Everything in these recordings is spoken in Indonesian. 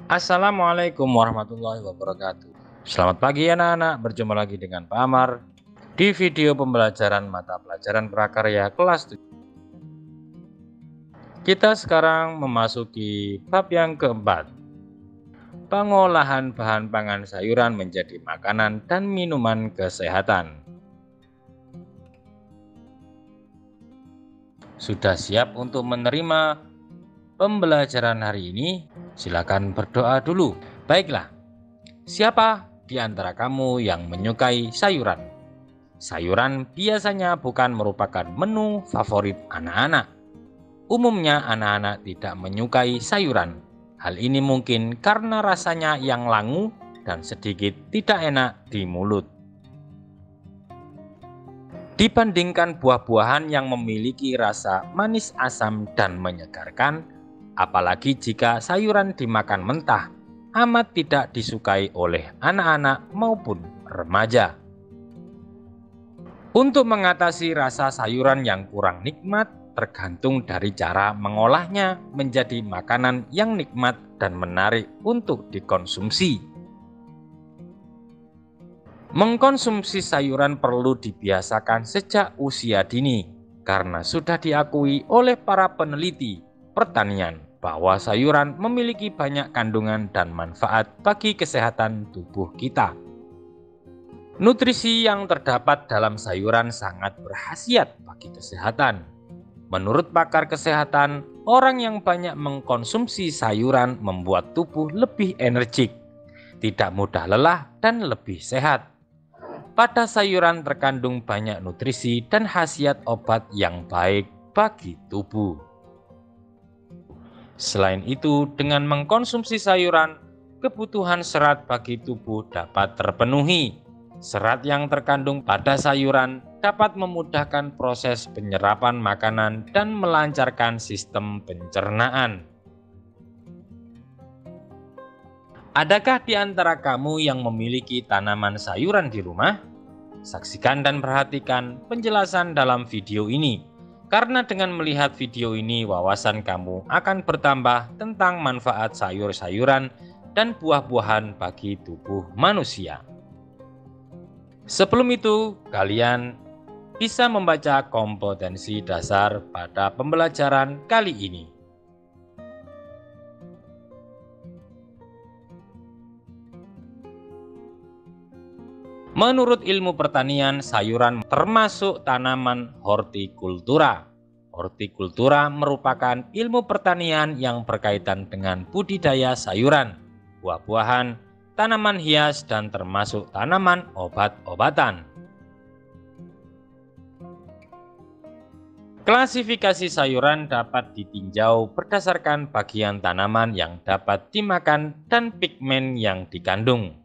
Assalamualaikum warahmatullahi wabarakatuh. Selamat pagi anak-anak, berjumpa lagi dengan Pak Amar di video pembelajaran mata pelajaran prakarya kelas 7. Kita sekarang memasuki bab yang keempat. Pengolahan bahan pangan sayuran menjadi makanan dan minuman kesehatan. Sudah siap untuk menerima pembelajaran hari ini? Silakan berdoa dulu. Baiklah, siapa di antara kamu yang menyukai sayuran? Sayuran biasanya bukan merupakan menu favorit anak-anak. Umumnya anak-anak tidak menyukai sayuran. Hal ini mungkin karena rasanya yang langu dan sedikit tidak enak di mulut. Dibandingkan buah-buahan yang memiliki rasa manis asam dan menyegarkan, apalagi jika sayuran dimakan mentah, amat tidak disukai oleh anak-anak maupun remaja. Untuk mengatasi rasa sayuran yang kurang nikmat, tergantung dari cara mengolahnya menjadi makanan yang nikmat dan menarik untuk dikonsumsi. Mengkonsumsi sayuran perlu dibiasakan sejak usia dini, karena sudah diakui oleh para peneliti pertanian bahwa sayuran memiliki banyak kandungan dan manfaat bagi kesehatan tubuh kita. Nutrisi yang terdapat dalam sayuran sangat berkhasiat bagi kesehatan. Menurut pakar kesehatan, orang yang banyak mengkonsumsi sayuran membuat tubuh lebih energik, tidak mudah lelah, dan lebih sehat. Pada sayuran terkandung banyak nutrisi dan khasiat obat yang baik bagi tubuh. Selain itu, dengan mengkonsumsi sayuran, kebutuhan serat bagi tubuh dapat terpenuhi. Serat yang terkandung pada sayuran dapat memudahkan proses penyerapan makanan dan melancarkan sistem pencernaan. Adakah di antara kamu yang memiliki tanaman sayuran di rumah? Saksikan dan perhatikan penjelasan dalam video ini, karena dengan melihat video ini wawasan kamu akan bertambah tentang manfaat sayur-sayuran dan buah-buahan bagi tubuh manusia. Sebelum itu, kalian bisa membaca kompetensi dasar pada pembelajaran kali ini. Menurut ilmu pertanian, sayuran termasuk tanaman hortikultura. Hortikultura merupakan ilmu pertanian yang berkaitan dengan budidaya sayuran, buah-buahan, tanaman hias, dan termasuk tanaman obat-obatan. Klasifikasi sayuran dapat ditinjau berdasarkan bagian tanaman yang dapat dimakan dan pigmen yang dikandung.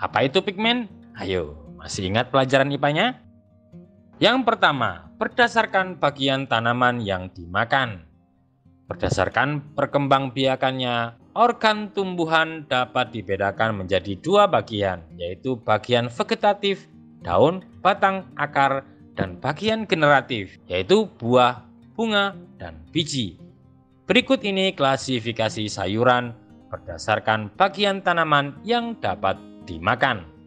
Apa itu pigmen? Ayo, masih ingat pelajaran IPA-nya? Yang pertama, berdasarkan bagian tanaman yang dimakan. Berdasarkan perkembangbiakannya, organ tumbuhan dapat dibedakan menjadi dua bagian, yaitu bagian vegetatif, daun, batang, akar, dan bagian generatif, yaitu buah, bunga, dan biji. Berikut ini klasifikasi sayuran berdasarkan bagian tanaman yang dapat dimakan.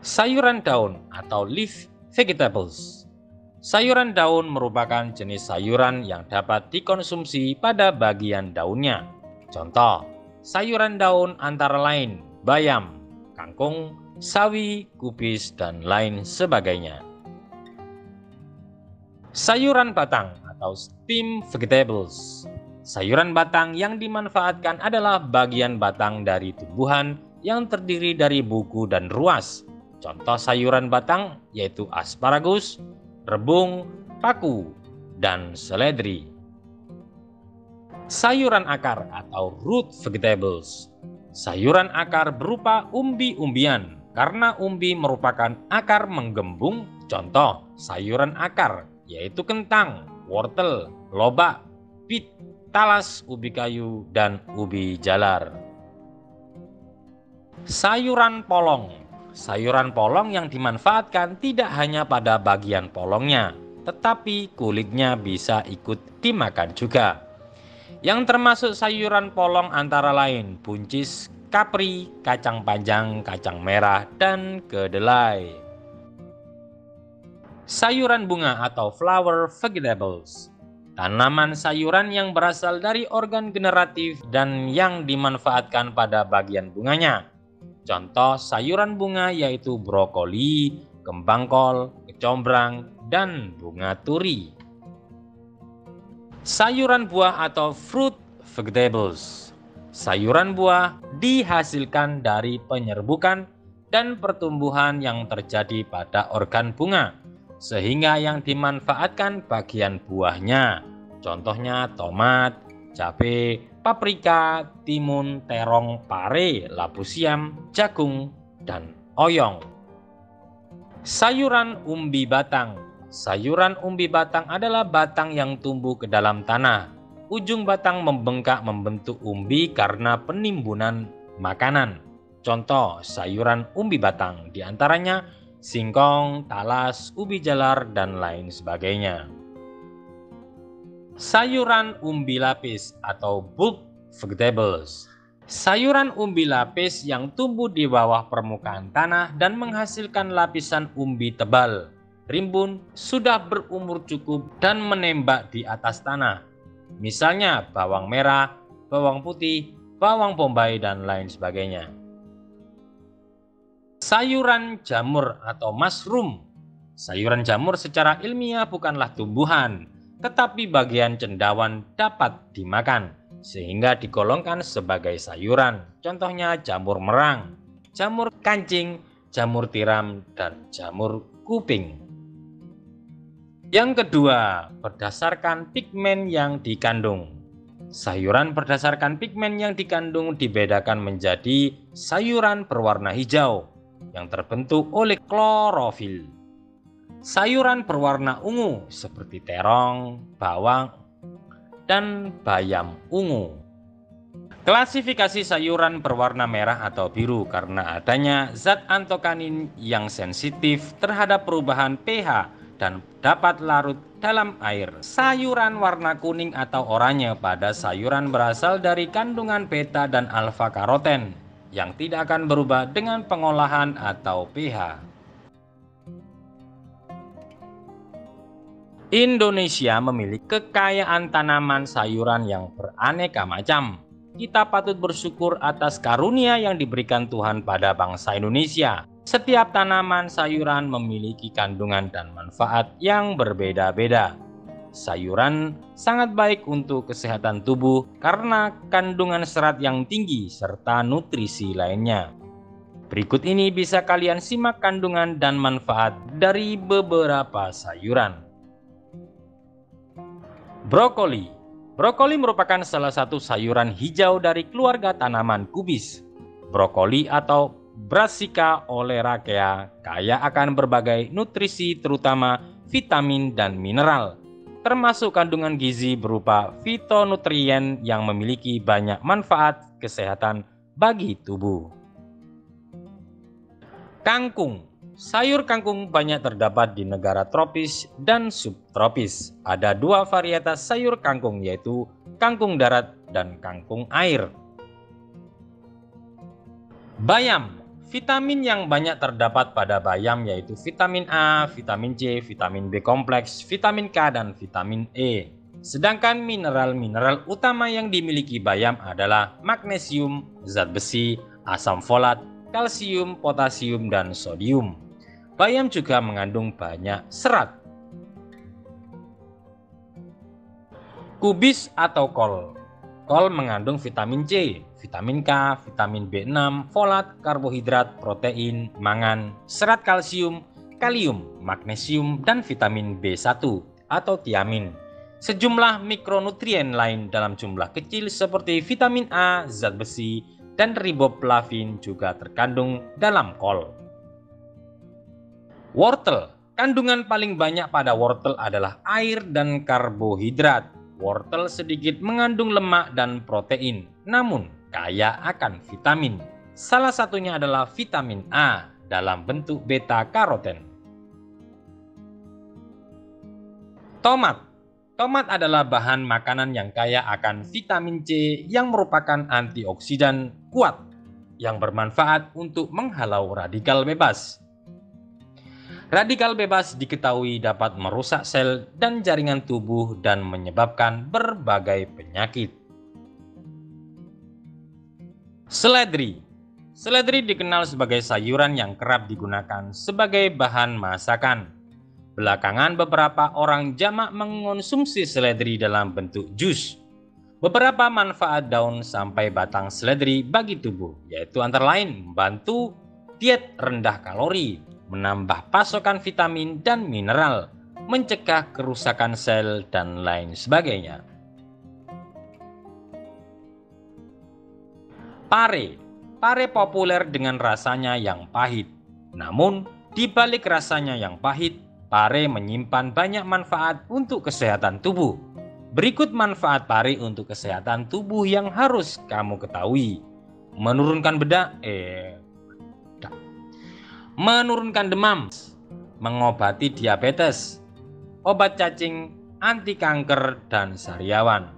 Sayuran daun atau leaf vegetables. Sayuran daun merupakan jenis sayuran yang dapat dikonsumsi pada bagian daunnya. Contoh, sayuran daun antara lain bayam, kangkung, sawi, kubis, dan lain sebagainya. Sayuran batang atau stem vegetables. Sayuran batang yang dimanfaatkan adalah bagian batang dari tumbuhan yang terdiri dari buku dan ruas. Contoh sayuran batang yaitu asparagus, rebung, paku, dan seledri. Sayuran akar atau root vegetables. Sayuran akar berupa umbi-umbian karena umbi merupakan akar menggembung. Contoh sayuran akar yaitu kentang, wortel, lobak, bit, talas, ubi kayu, dan ubi jalar. Sayuran polong. Sayuran polong yang dimanfaatkan tidak hanya pada bagian polongnya, tetapi kulitnya bisa ikut dimakan juga. Yang termasuk sayuran polong antara lain buncis, kapri, kacang panjang, kacang merah, dan kedelai. Sayuran bunga atau flower vegetables. Tanaman sayuran yang berasal dari organ generatif dan yang dimanfaatkan pada bagian bunganya. Contoh sayuran bunga yaitu brokoli, kembang kol, kecombrang, dan bunga turi. Sayuran buah atau fruit vegetables. Sayuran buah dihasilkan dari penyerbukan dan pertumbuhan yang terjadi pada organ bunga, sehingga yang dimanfaatkan bagian buahnya. Contohnya tomat, cabai, paprika, timun, terong, pare, labu siam, jagung, dan oyong. Sayuran umbi batang. Sayuran umbi batang adalah batang yang tumbuh ke dalam tanah. Ujung batang membengkak membentuk umbi karena penimbunan makanan. Contoh sayuran umbi batang diantaranya singkong, talas, ubi jalar, dan lain sebagainya. Sayuran umbi lapis atau bulb vegetables. Sayuran umbi lapis yang tumbuh di bawah permukaan tanah dan menghasilkan lapisan umbi tebal, rimbun, sudah berumur cukup dan menembak di atas tanah. Misalnya bawang merah, bawang putih, bawang bombay, dan lain sebagainya. Sayuran jamur atau mushroom. Sayuran jamur secara ilmiah bukanlah tumbuhan, tetapi bagian cendawan dapat dimakan, sehingga digolongkan sebagai sayuran. Contohnya jamur merang, jamur kancing, jamur tiram, dan jamur kuping. Yang kedua, berdasarkan pigmen yang dikandung. Sayuran berdasarkan pigmen yang dikandung dibedakan menjadi sayuran berwarna hijau yang terbentuk oleh klorofil. Sayuran berwarna ungu seperti terong, bawang, dan bayam ungu. Klasifikasi sayuran berwarna merah atau biru karena adanya zat antokanin yang sensitif terhadap perubahan pH dan dapat larut dalam air. Sayuran warna kuning atau oranye pada sayuran berasal dari kandungan beta dan alfa karoten yang tidak akan berubah dengan pengolahan atau pH. Indonesia memiliki kekayaan tanaman sayuran yang beraneka macam. Kita patut bersyukur atas karunia yang diberikan Tuhan pada bangsa Indonesia. Setiap tanaman sayuran memiliki kandungan dan manfaat yang berbeda-beda. Sayuran sangat baik untuk kesehatan tubuh karena kandungan serat yang tinggi serta nutrisi lainnya. Berikut ini bisa kalian simak kandungan dan manfaat dari beberapa sayuran. Brokoli. Brokoli merupakan salah satu sayuran hijau dari keluarga tanaman kubis. Brokoli atau Brassica oleracea kaya akan berbagai nutrisi terutama vitamin dan mineral, termasuk kandungan gizi berupa fitonutrien yang memiliki banyak manfaat kesehatan bagi tubuh. Kangkung. Sayur kangkung banyak terdapat di negara tropis dan subtropis. Ada dua varietas sayur kangkung yaitu kangkung darat dan kangkung air. Bayam. Vitamin yang banyak terdapat pada bayam yaitu vitamin A, vitamin C, vitamin B kompleks, vitamin K, dan vitamin E. Sedangkan mineral-mineral utama yang dimiliki bayam adalah magnesium, zat besi, asam folat, kalsium, potasium, dan sodium. Bayam juga mengandung banyak serat. Kubis atau kol. Kol mengandung vitamin C, vitamin K, vitamin B6, folat, karbohidrat, protein, mangan, serat kalsium, kalium, magnesium, dan vitamin B1 atau tiamin. Sejumlah mikronutrien lain dalam jumlah kecil seperti vitamin A, zat besi, dan riboflavin juga terkandung dalam kol. Wortel. Kandungan paling banyak pada wortel adalah air dan karbohidrat. Wortel sedikit mengandung lemak dan protein, namun kaya akan vitamin. Salah satunya adalah vitamin A dalam bentuk beta karoten. Tomat. Tomat adalah bahan makanan yang kaya akan vitamin C yang merupakan antioksidan kuat yang bermanfaat untuk menghalau radikal bebas. Radikal bebas diketahui dapat merusak sel dan jaringan tubuh dan menyebabkan berbagai penyakit. Seledri. Seledri dikenal sebagai sayuran yang kerap digunakan sebagai bahan masakan. Belakangan beberapa orang jamak mengonsumsi seledri dalam bentuk jus. Beberapa manfaat daun sampai batang seledri bagi tubuh, yaitu antara lain membantu diet rendah kalori, menambah pasokan vitamin dan mineral, mencegah kerusakan sel, dan lain sebagainya. Pare. Pare populer dengan rasanya yang pahit. Namun, di balik rasanya yang pahit, pare menyimpan banyak manfaat untuk kesehatan tubuh. Berikut manfaat pare untuk kesehatan tubuh yang harus kamu ketahui. Menurunkan menurunkan demam, mengobati diabetes, obat cacing, anti kanker, dan sariawan.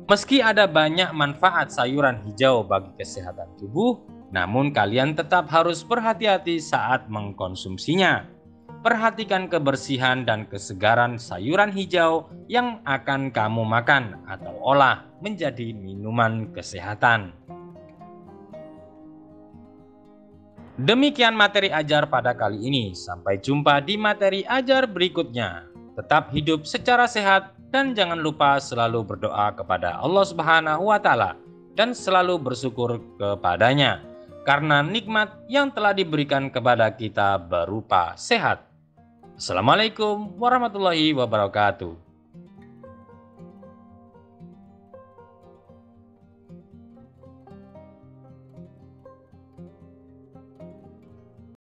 Meski ada banyak manfaat sayuran hijau bagi kesehatan tubuh, namun kalian tetap harus berhati-hati saat mengkonsumsinya. Perhatikan kebersihan dan kesegaran sayuran hijau yang akan kamu makan atau olah menjadi minuman kesehatan. Demikian materi ajar pada kali ini. Sampai jumpa di materi ajar berikutnya. Tetap hidup secara sehat dan jangan lupa selalu berdoa kepada Allah Subhanahu wa Ta'ala dan selalu bersyukur kepadanya karena nikmat yang telah diberikan kepada kita berupa sehat. Assalamualaikum warahmatullahi wabarakatuh.